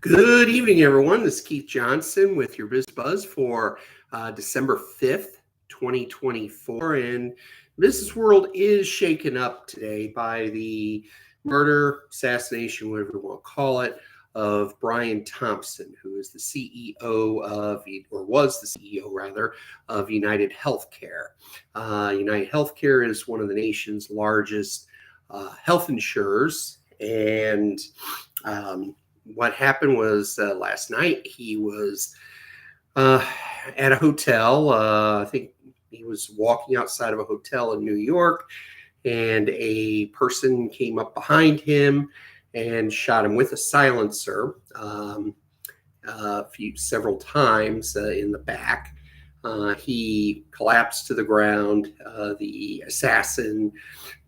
Good evening, everyone. This is Keith Johnson with your Biz Buzz for December 5th, 2024. And business world is shaken up today by the murder, assassination, whatever you want to call it, of Brian Thompson, who is the CEO of, or was the CEO rather, of United Healthcare. United Healthcare is one of the nation's largest health insurers. And what happened was last night he was at a hotel. I think he was walking outside of a hotel in New York, and a person came up behind him and shot him with a silencer several times in the back. He collapsed to the ground. The assassin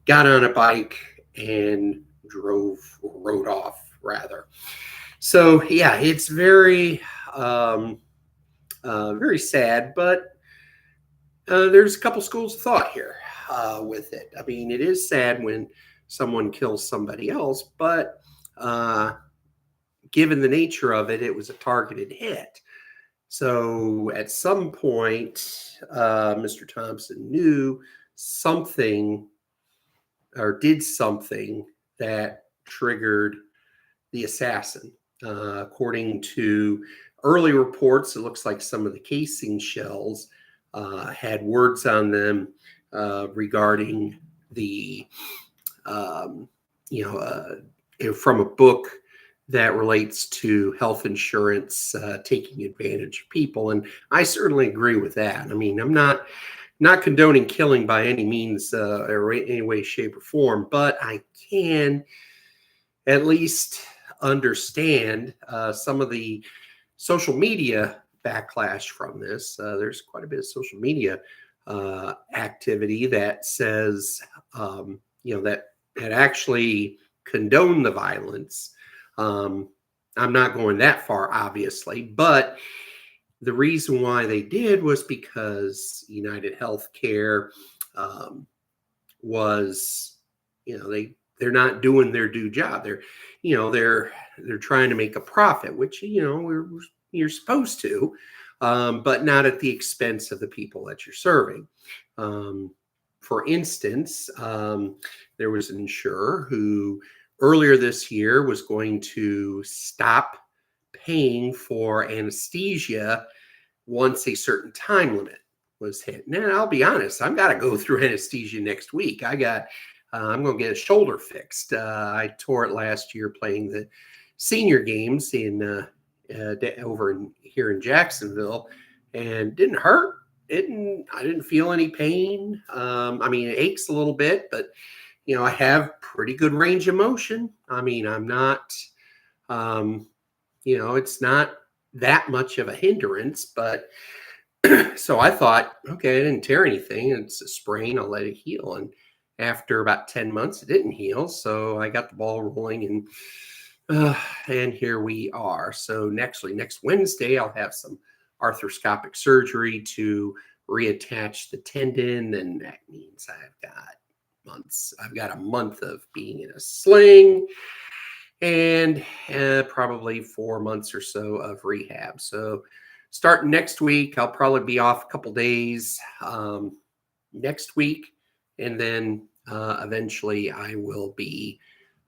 got on a bike and rode off, rather. So yeah, it's very sad, but there's a couple schools of thought here with it. I mean, it is sad when someone kills somebody else, but given the nature of it, it was a targeted hit. So at some point, Mr. Thompson knew something or did something that triggered the assassin. According to early reports, it looks like some of the casing shells had words on them regarding the, from a book that relates to health insurance taking advantage of people. And I certainly agree with that. I mean, I'm not condoning killing by any means or any way, shape, or form, but I can at least understand some of the social media backlash from this. There's quite a bit of social media activity that says, that actually condone the violence. I'm not going that far, obviously, but the reason why they did was because United Healthcare was, they're not doing their due job. They're trying to make a profit, which you're supposed to, but not at the expense of the people that you're serving. For instance, there was an insurer who earlier this year was going to stop paying for anesthesia once a certain time limit was hit. Now, I'll be honest, I've got to go through anesthesia next week. I'm going to get a shoulder fixed. I tore it last year playing the senior games here in Jacksonville, and didn't hurt. I didn't feel any pain. It aches a little bit, but I have pretty good range of motion. I mean, I'm not, it's not that much of a hindrance, but so I thought, okay, I didn't tear anything. It's a sprain. I'll let it heal. And after about 10 months, it didn't heal. So I got the ball rolling, and here we are. So next Wednesday, I'll have some arthroscopic surgery to reattach the tendon. And that means I've got a month of being in a sling and probably 4 months or so of rehab. So starting next week, I'll probably be off a couple days next week. And then eventually I will be,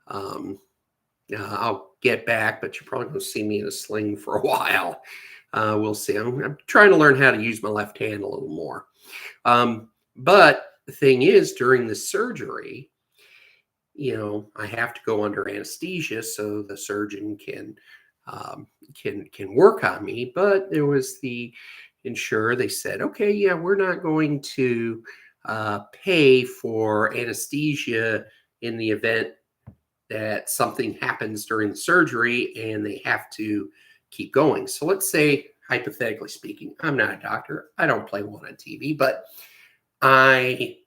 I'll get back, but you're probably going to see me in a sling for a while. We'll see. I'm trying to learn how to use my left hand a little more. But the thing is, during the surgery, I have to go under anesthesia so the surgeon can work on me. But there was the insurer. They said, okay, yeah, we're not going to pay for anesthesia in the event that something happens during the surgery and they have to keep going. So let's say, hypothetically speaking, I'm not a doctor. I don't play one on TV, but I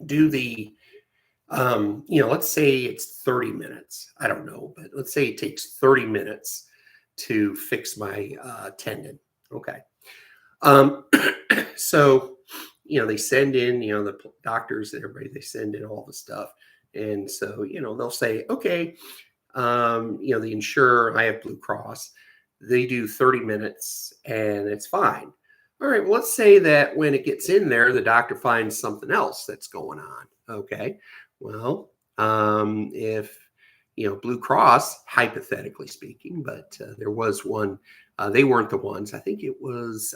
do the, let's say it's 30 minutes. I don't know, but let's say it takes 30 minutes to fix my tendon. Okay. So, they send in, the doctors and everybody, they send in all the stuff. And so, they'll say, okay, The insurer, I have Blue Cross, they do 30 minutes and it's fine. All right, well, let's say that when it gets in there, the doctor finds something else that's going on. Okay, well, if Blue Cross, hypothetically speaking, but there was one, they weren't the ones. I think it was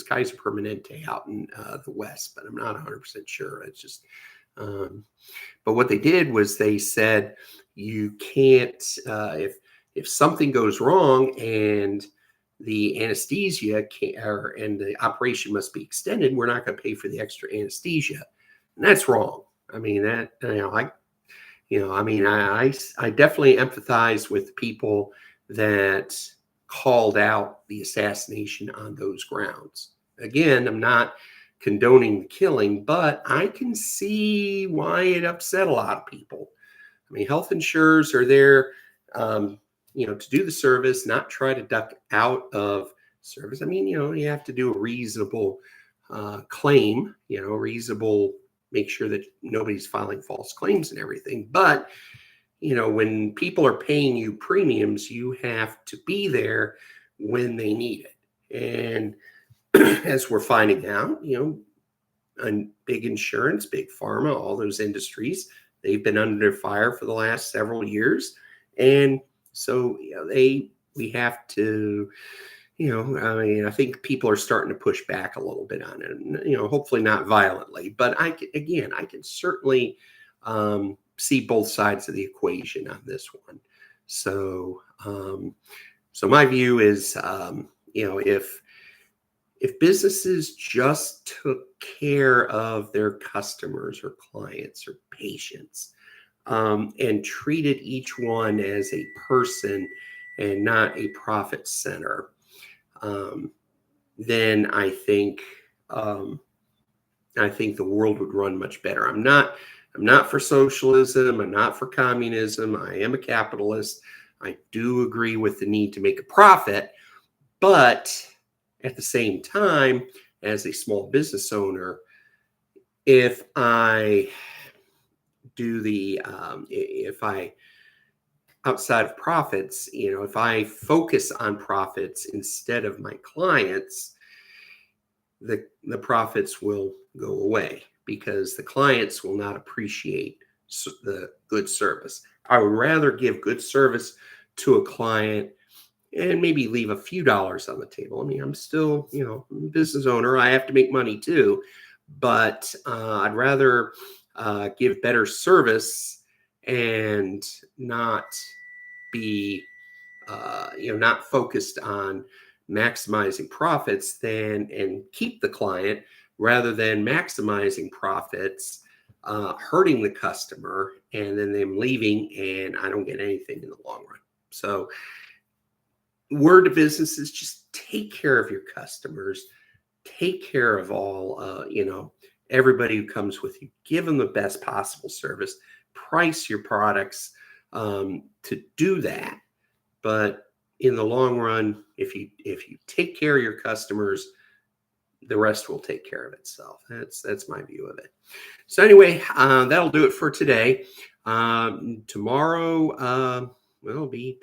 Kaiser Permanente out in the West, but I'm not 100% sure. It's just, but what they did was they said you can't if something goes wrong and the anesthesia and the operation must be extended, we're not going to pay for the extra anesthesia, and that's wrong. I mean that I definitely empathize with people that called out the assassination on those grounds. Again, I'm not condoning the killing, but I can see why it upset a lot of people. I mean, health insurers are there, to do the service, not try to duck out of service. I mean, you have to do a reasonable claim, reasonable, make sure that nobody's filing false claims and everything. But, when people are paying you premiums, you have to be there when they need it. And as we're finding out, and big insurance, big pharma, all those industries, they've been under fire for the last several years. And so, we have to, I think people are starting to push back a little bit on it, hopefully not violently, but I can certainly see both sides of the equation on this one. So, so my view is, if businesses just took care of their customers or clients or patients, and treated each one as a person and not a profit center, then I think the world would run much better. I'm not for socialism. I'm not for communism. I am a capitalist. I do agree with the need to make a profit, but at the same time, as a small business owner, if I do if I, outside of profits, if I focus on profits instead of my clients, the profits will go away because the clients will not appreciate the good service. I would rather give good service to a client and maybe leave a few dollars on the table. I mean, I'm still, I'm a business owner. I have to make money too, but I'd rather give better service and not be, not focused on maximizing profits and keep the client rather than maximizing profits, hurting the customer and then them leaving and I don't get anything in the long run. So word to businesses, just take care of your customers, take care of all, everybody who comes with you, give them the best possible service, price your products to do that. But in the long run, if you take care of your customers, the rest will take care of itself. That's my view of it. So anyway, that'll do it for today. Tomorrow, it'll be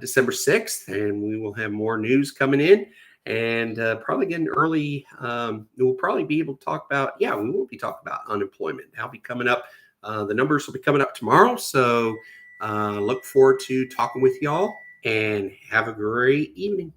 December 6th, and we will have more news coming in. And probably getting early, we'll probably be able to talk about, we will be talking about unemployment. That'll be coming up. The numbers will be coming up tomorrow. So look forward to talking with y'all and have a great evening.